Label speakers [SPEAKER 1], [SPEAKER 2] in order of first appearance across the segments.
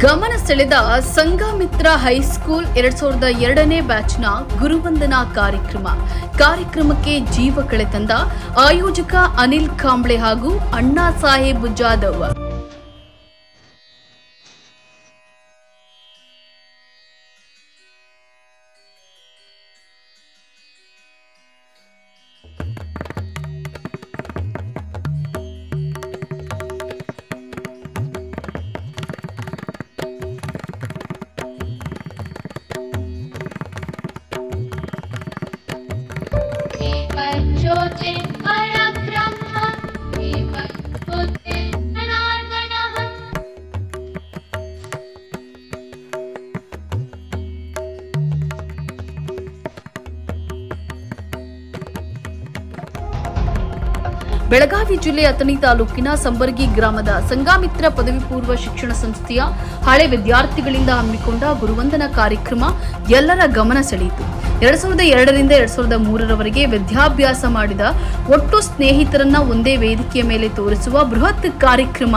[SPEAKER 1] ಗಮನ ಸೆಳೆದ ಸಂಘಮಿತ್ರ ಹೈಸ್ಕೂಲ್ 2002ನೇ ಬ್ಯಾಚ್ನ ಗುರುವಂದನಾ ಕಾರ್ಯಕ್ರಮಕ್ಕೆ ಜೀವ ಕಳೆ ತಂದ ಆಯೋಜಕ ಅನಿಲ್ ಕಾಂಬ್ಳೆ ಹಾಗೂ ಅಣ್ಣಾ ಸಾಹೇಬ್ ಜಾಧವ್. ಬೆಳಗಾವಿ ಜಿಲ್ಲೆ ಅಥಣಿ ತಾಲೂಕಿನ ಸಂಬರ್ಗಿ ಗ್ರಾಮದ ಸಂಘಮಿತ್ರ ಪದವಿ ಪೂರ್ವ ಶಿಕ್ಷಣ ಸಂಸ್ಥೆಯ ಹಳೆ ವಿದ್ಯಾರ್ಥಿಗಳಿಂದ ಹಮ್ಮಿಕೊಂಡ ಗುರುವಂದನಾ ಕಾರ್ಯಕ್ರಮ ಎಲ್ಲರ ಗಮನ ಸೆಳೆಯಿತು. 2002ರಿಂದ 2003ರವರೆಗೆ ವಿದ್ಯಾಭ್ಯಾಸ ಮಾಡಿದ ಒಟ್ಟು ಸ್ನೇಹಿತರನ್ನ ಒಂದೇ ವೇದಿಕೆಯ ಮೇಲೆ ತೋರಿಸುವ ಬೃಹತ್ ಕಾರ್ಯಕ್ರಮ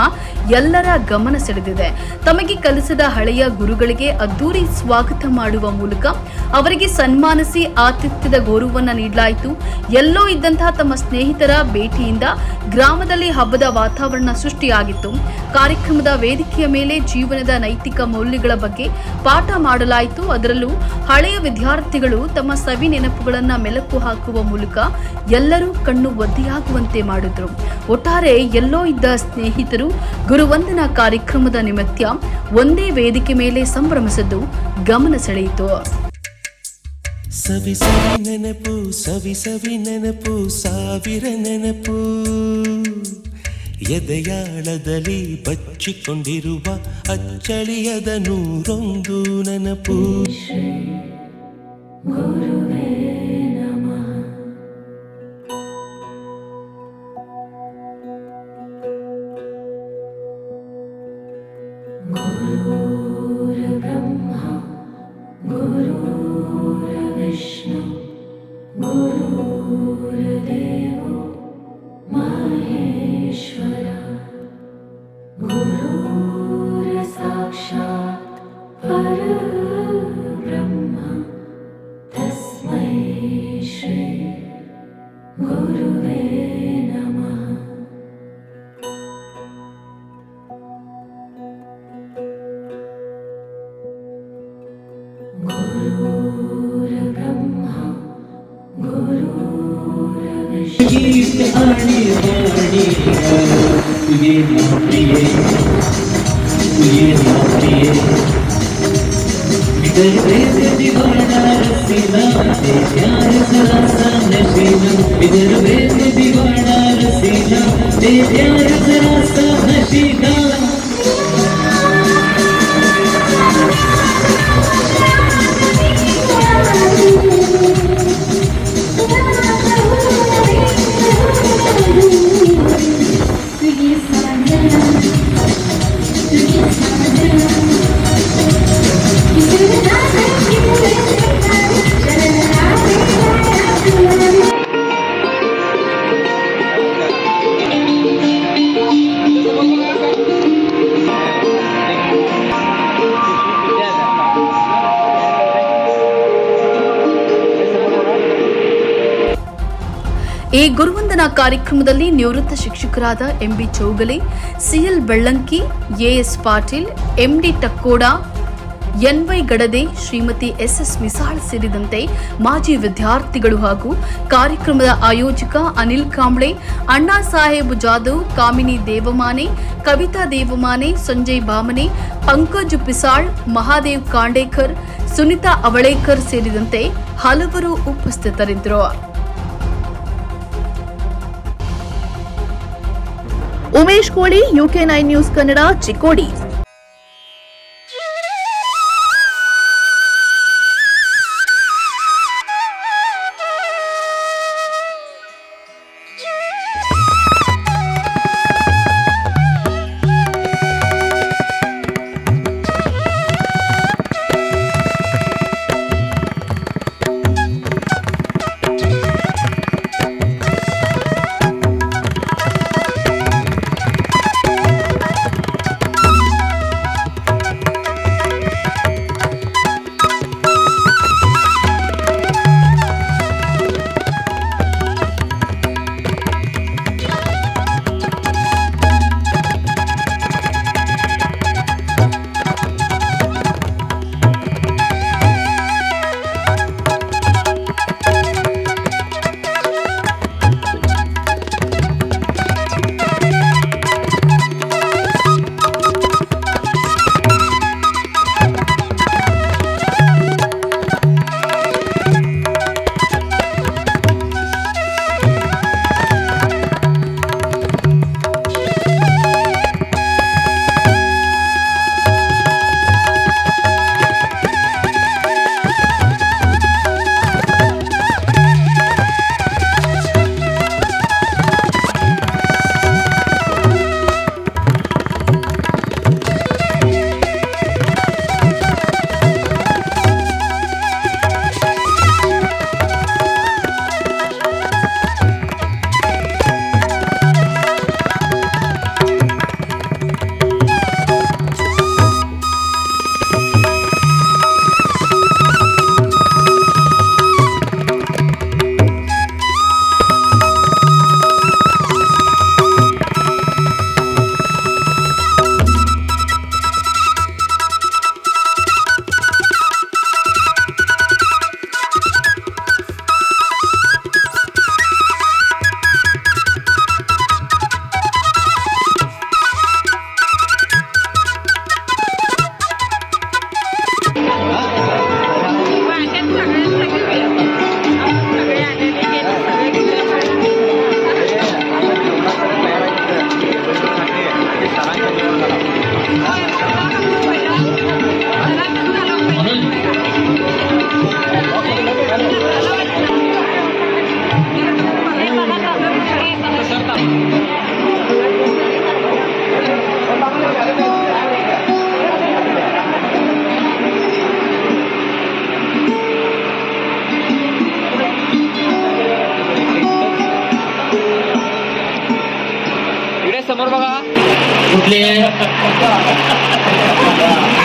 [SPEAKER 1] ಎಲ್ಲರ ಗಮನ ಸೆಳೆದಿದೆ. ತಮಗೆ ಕಲಿಸಿದ ಹಳೆಯ ಗುರುಗಳಿಗೆ ಅದ್ದೂರಿ ಸ್ವಾಗತ ಮಾಡುವ ಮೂಲಕ ಅವರಿಗೆ ಸನ್ಮಾನಿಸಿ ಆತಿಥ್ಯದ ಗೌರವವನ್ನು ನೀಡಲಾಯಿತು. ಎಲ್ಲೋ ಇದ್ದಂತಹ ತಮ್ಮ ಸ್ನೇಹಿತರ ಭೇಟಿಯಿಂದ ಗ್ರಾಮದಲ್ಲಿ ಹಬ್ಬದ ವಾತಾವರಣ ಸೃಷ್ಟಿಯಾಗಿತ್ತು. ಕಾರ್ಯಕ್ರಮದ ವೇದಿಕೆಯ ಮೇಲೆ ಜೀವನದ ನೈತಿಕ ಮೌಲ್ಯಗಳ ಬಗ್ಗೆ ಪಾಠ ಮಾಡಲಾಯಿತು. ಅದರಲ್ಲೂ ಹಳೆಯ ವಿದ್ಯಾರ್ಥಿಗಳು ತಮ್ಮ ಸವಿ ನೆನಪುಗಳನ್ನು ಮೆಲುಕು ಹಾಕುವ ಮೂಲಕ ಎಲ್ಲರೂ ಕಣ್ಣು ಒದ್ದೆಯಾಗುವಂತೆ ಮಾಡಿದ್ರು. ಒಟ್ಟಾರೆ ಎಲ್ಲೋ ಇದ್ದ ಸ್ನೇಹಿತರು ಗುರುವಂದನಾ ಕಾರ್ಯಕ್ರಮದ ನಿಮಿತ್ತ ಒಂದೇ ವೇದಿಕೆ ಮೇಲೆ ಸಂಭ್ರಮಿಸಿದ್ದು ಗಮನ ಸೆಳೆಯಿತು.
[SPEAKER 2] ಸವಿ ಸವಿ ನೆನಪು, ಸವಿ ಸವಿ ನೆನಪು, ಸಾವಿರ ನೆನಪು, ಎದೆಯಾಳದಲ್ಲಿ ಬಚ್ಚಿಕೊಂಡಿರುವ ಅಚ್ಚಳಿಯದ 101 ನೆನಪು. ಗುರುವೇ ನಮಃ. ಗುರುರ್ ಬ್ರಹ್ಮ ಗುರುರ್ ವಿಷ್ಣು ಗುರುರ್ದೇವೋ ಮಹೇಶ್ವರ ಗುರುರ್ ಸಾಕ್ಷಾತ್ ಪರಬ್ರಹ್ಮ ತಸ್ಮೈ ಶ್ರೀ ಗುರುವೇ ನಮಃ. ಗುರುರ್ ಬ್ರಹ್ಮ ಗುರುರ್ ವಿಷ್ಣು
[SPEAKER 1] ಈ ಗುರುವಂದನಾ ಕಾರ್ಯಕ್ರಮದಲ್ಲಿ ನಿವೃತ್ತ ಶಿಕ್ಷಕರಾದ M B Chougale, C L Bellanki, A S Patil, M D Takkoda, N Y Gadade, Shrimati S S Misal ಸೇರಿದಂತೆ ಮಾಜಿ ವಿದ್ಯಾರ್ಥಿಗಳು ಹಾಗೂ ಕಾರ್ಯಕ್ರಮದ ಆಯೋಜಕ ಅನಿಲ್ ಕಾಂಬ್ಳೆ, ಅಣ್ಣಾ ಸಾಹೇಬ್ ಜಾಧವ್, ಕಾಮಿನಿ ದೇವಮಾನೆ, ಕವಿತಾ ದೇವಮಾನೆ, ಸಂಜಯ್ ಬಾಮನೆ, ಪಂಕಜ್ ಪಿಸಾಳ್, ಮಹಾದೇವ್ ಕಾಂಡೇಕರ್, ಸುನಿತಾ ಅವಳೇಕರ್ ಸೇರಿದಂತೆ ಹಲವರು ಉಪಸ್ಥಿತರಿದ್ದರು. Umesh Koli, UK9 news Kannada, Chikkodi.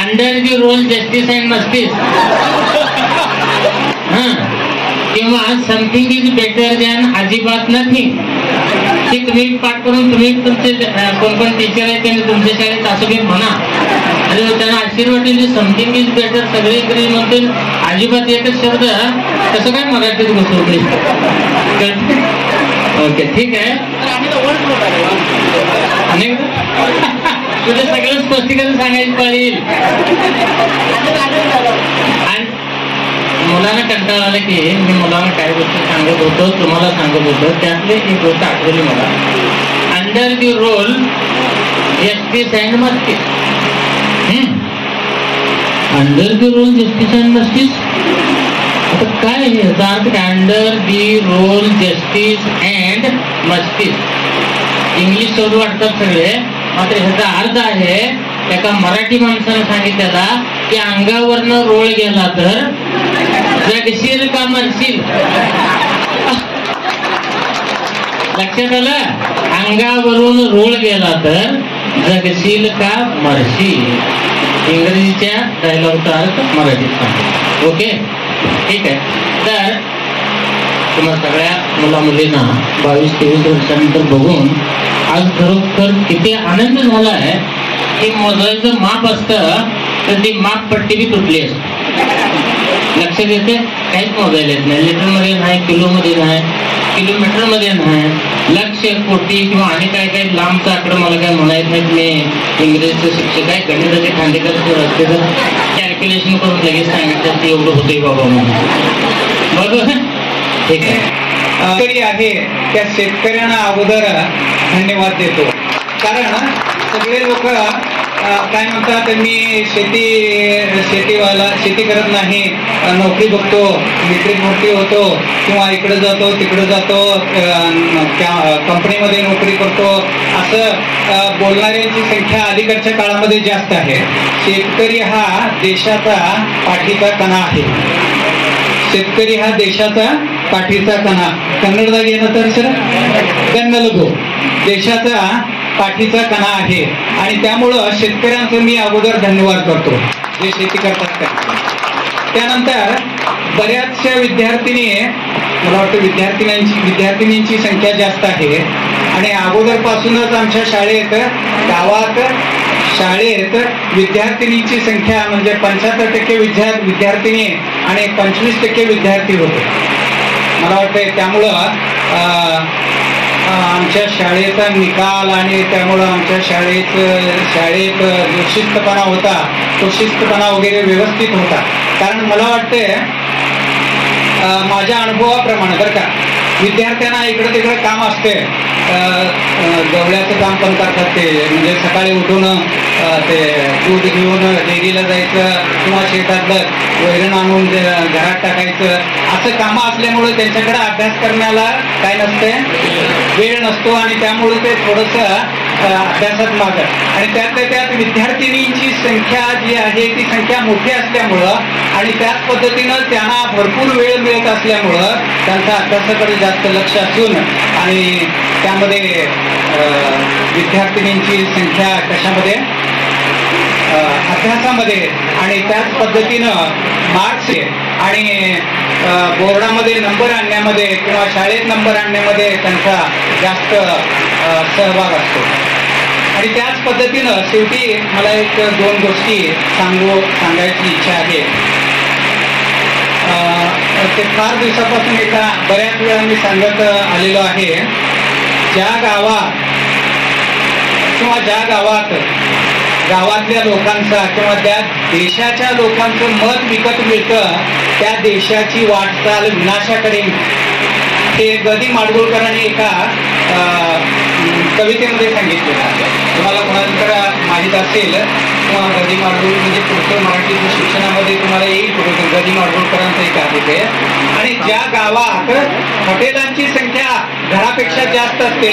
[SPEAKER 3] Under the rule justice and mustice, किंवा समथिंग इज बेटर दॅन अजिबात नथिंग. की तुम्ही पाठ करून तुम्ही तुमचे कोण कोण टीचर आहे त्यांनी तुमच्या शाळेत असं काही म्हणा आणि त्यांना आशीर्वाद येईल. समथिंग इज बेटर सगळे इंग्रजी म्हणतील, अजिबात एकच शब्द कसं काय मराठीत घुसवते. ओके ठीक आहे. तुझं सगळं स्पष्टीकरण सांगायचं पाहिजे. आणि मुलांना कंटाळा आला की मी मुलांना काय गोष्ट सांगत होतो, तुम्हाला सांगत होतो, त्यातली एक गोष्ट आठवली मला. Under the rule justice and mustice. Under the rule justice and mustice, आता काय याचा अर्थ काय? Under the rule justice and mustice English शब्द वाटतात सगळे, मात्र ह्याचा अर्थ आहे एका मराठी माणसानं सांगितलेला की अंगावरनं रोळ गेला तर जगशील का मरशील. लक्षात आलं? अंगावरून रोळ गेला तर जगशील का मरशील. इंग्रजीच्या डायलॉगचा अर्थ मराठीत सांगितला. ओके ठीक आहे. तर तुम्हाला सगळ्या मुला मुलींना 22-23 वर्षानंतर बघून आज खरोखर किती आनंद झाला आहे की मोजायचं माप असतं तर ती माप पट्टी बी तुटली असते. लक्षात येते? काहीच मोजायला येत नाही. लिटरमध्ये नाही, किलोमध्ये नाही, किलोमीटरमध्ये नाही, लक्ष, कोटी किंवा आणि काय काय लांबचं आकडं मला काय म्हणायचं नाही. मी इंग्रजीचं शिक्षक आहे, गणिताचे खांडेकर जर असते तर कॅल्क्युलेशन करून लगेच सांगितलं ते एवढं होतंय बाबा म्हणून. बरोबर ठीक आहे.
[SPEAKER 4] आहे त्या शेतकऱ्यांना अगोदर धन्यवाद देतो. कारण सगळे लोक काय म्हणतात, मी शेती करत नाही, नोकरी बघतो, मिलिटरी भरती होतो किंवा इकडे जातो तिकडे जातो, कंपनीमध्ये नोकरी करतो, असं बोलणाऱ्यांची संख्या अलीकडच्या काळामध्ये जास्त आहे. शेतकरी हा देशाचा पाठीचा कणा आहे. शेतकरी हा देशाचा पाठीचा कणा. कन्नडदाग ಏನಂತಾರೆ सर? ಬೆನ್ನೆಲುಬು. देशाचा पाठीचा कणा आहे आणि त्यामुळं शेतकऱ्यांचं मी अगोदर धन्यवाद करतो जे शेती करतात त्या. त्यानंतर बऱ्याचशा विद्यार्थिनी, मला वाटतं विद्यार्थिनींची संख्या जास्त आहे आणि अगोदरपासूनच आमच्या गावात शाळेत विद्यार्थिनींची संख्या म्हणजे 75% विद्यार्थिनी आणि 25% विद्यार्थी होते. मला वाटतं त्यामुळं आमच्या शाळेचा निकाल आणि त्यामुळं आमच्या शाळेत जो शिस्तपणा होता तो शिस्तपणा वगैरे व्यवस्थित होता. कारण मला वाटते माझ्या अनुभवाप्रमाणे बरं का, विद्यार्थ्यांना इकडं तिकडं काम असते, गवळ्याचं काम पण करतात ते, म्हणजे सकाळी उठून ते दूध घेऊन डेअरीला जायचं किंवा शेतातलं वैरण आणून घरात टाकायचं, असं कामं असल्यामुळं त्यांच्याकडे अभ्यास करण्याला काय नसते, वेळ नसतो आणि त्यामुळे ते थोडंसं अभ्यासात मागत. आणि त्यातल्या त्यात विद्यार्थिनींची संख्या जी आहे ती संख्या मोठी असल्यामुळं आणि त्याच पद्धतीनं त्यांना भरपूर वेळ मिळत असल्यामुळं त्यांचा अभ्यासाकडे जास्त लक्ष असून आणि त्यामध्ये विद्यार्थिनींची संख्या कशामध्ये, अभ्यासामध्ये आणि त्याच पद्धतीनं मार्क्स आणि बोर्डामध्ये नंबर आणण्यामध्ये किंवा शाळेत नंबर आणण्यामध्ये त्यांचा जास्त सहभाग असतो. आणि त्याच पद्धतीनं शेवटी मला 1-2 गोष्टी सांगायची इच्छा आहे. ते फार दिवसापासून बऱ्याच वेळा मी सांगत आलेलो आहे, ज्या गावात किंवा ज्या गावातल्या लोकांचा किंवा त्या देशाच्या लोकांचं मत विकत मिळतं त्या देशाची वाटचाल विनाशाकडे. हे ग. दी. माडगुळकरांनी एका कवितेमध्ये सांगितलेलं. तुम्हाला कोणाला माहीत असेल किंवा ग. दी. माडगुळ म्हणजे पुढचं मराठीच्या शिक्षणामध्ये तुम्हाला येईल ग. दी. माडगुळकरांचं एक आहे ते. आणि ज्या गावात हॉटेलांची संख्या घरापेक्षा जास्त असते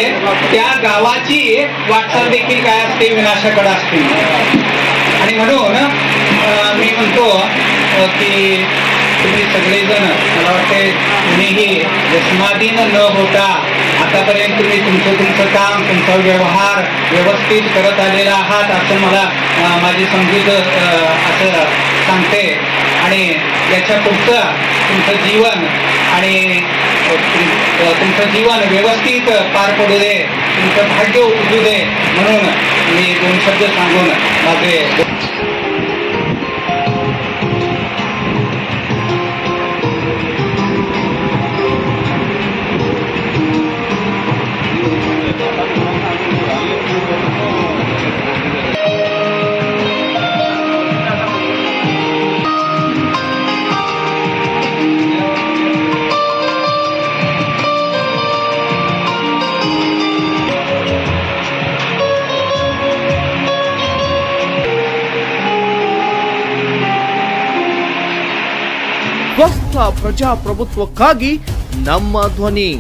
[SPEAKER 4] त्या गावाची वाटचाल देखील काय असते, विनाशाकडे असते. आणि म्हणून मी म्हणतो की तुम्ही सगळेजण मला वाटते कुणीही व्यसनाधीन न होता आतापर्यंत तुम्ही तुमचं काम तुमचा व्यवहार व्यवस्थित करत आलेला आहात असं मला माझी समजूत असं सांगते. आणि याच्या पुढचं तुमचं जीवन आणि तुमचं जीवन व्यवस्थित पार पडू दे, तुमचं भाग्य उजू दे म्हणून मी 2 शब्द सांगून माझे
[SPEAKER 5] ಸ್ವಸ್ಥ ಪ್ರಜಾಪ್ರಭುತ್ವಕ್ಕಾಗಿ ನಮ್ಮ ಧ್ವನಿ.